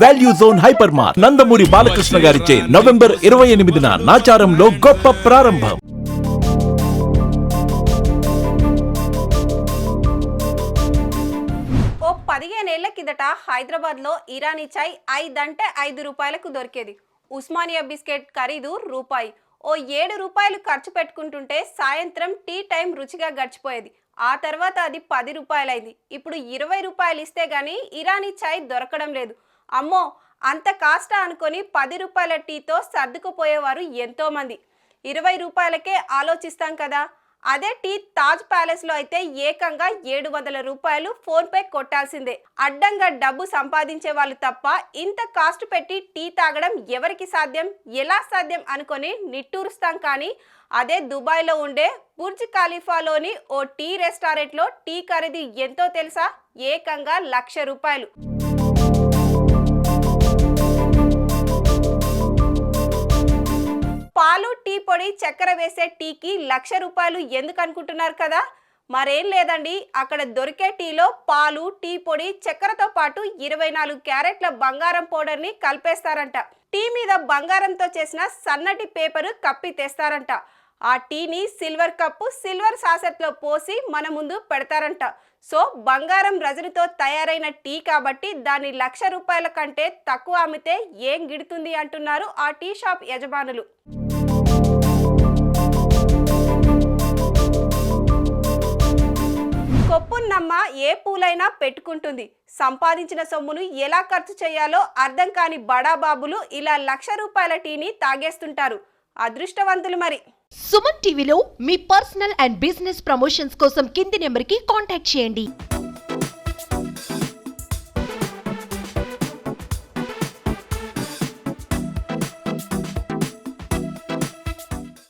Value zone hyper mart Nandamuri Balakrishna గారిచే November 28న నాచారంలో గొప్ప ప్రారంభం. ఓ 15 ఏళ్ల కిందట హైదరాబాద్ లో ఇరానీ చాయ్ 5 అంటే 5 రూపాయలకు దొరికేది. ఉస్మానియా బిస్కెట్ ఖరీదు రూపాయి. ఓ 7 రూపాయలు ఖర్చు పెట్టుకుంటుంటే సాయంత్రం టీ టైం రుచిగా గడిచిపోయేది. ఆ తర్వాత అది 10 రూపాయలైంది. ఇప్పుడు 20 రూపాయలు ఇస్తే గానీ ఇరానీ చాయ్ దొరకడం లేదు. అమ్మో, అంత కాస్టా అనుకొని 10 రూపాయల టీతో సర్దుకుపోయేవారు ఎంతో మంది. 20 రూపాయలకే ఆలోచిస్తాం కదా. అదే టీ తాజ్ ప్యాలెస్ లో అయితే ఏకంగా 700 రూపాయలు ఫోన్ పే కొట్టాల్సిందే. అడ్డంగా డబ్బు సంపాదించే వాళ్ళు తప్ప ఇంత కాస్ట్ పెట్టి టీ తాగడం ఎవరికి సాధ్యం, ఎలా సాధ్యం అనుకొని నిట్టూరుస్తాం. కానీ అదే దుబాయ్ లో ఉండే బుర్జ్ ఖలీఫాలోని ఓ టీ రెస్టారెంట్ లో టీ ఖరీదు ఎంతో తెలుసా? ఏకంగా 1,00,000 రూపాయలు. పాలు, టీ పొడి, చక్కెర వేసే టీకి 1,00,000 రూపాయలు ఎందుకు అనుకుంటున్నారు కదా? మరేం లేదండి, అక్కడ దొరికే టీలో పాలు, టీ పొడి, చక్కెరతో పాటు 24 క్యారెట్ల బంగారం పౌడర్ ని కలిపేస్తారంట. టీ మీద బంగారంతో చేసిన సన్నటి పేపరు కప్పి తెస్తారంట. ఆ టీని సిల్వర్ కప్పు, సిల్వర్ సాసెట్లో పోసి మన ముందు పెడతారంట. సో బంగారం రజనితో తయారైన టీ కాబట్టి దాన్ని 1,00,000 రూపాయల కంటే తక్కువ అమ్మితే ఏం గిడుతుంది అంటున్నారు ఆ టీ షాప్ యజమానులు. కొప్పున్నమ్మ ఏ పూలైనా పెట్టుకుంటుంది. సంపాదించిన సొమ్మును ఎలా ఖర్చు చేయాలో అర్థం కాని బడాబాబులు ఇలా 1,00,000 రూపాయల టీని తాగేస్తుంటారు. అదృష్టవంతులు మరి. సుమన్ టీవీలో మీ పర్సనల్ అండ్ బిజినెస్ ప్రమోషన్స్ కోసం కింది నెంబర్కి కాంటాక్ట్ చేయండి.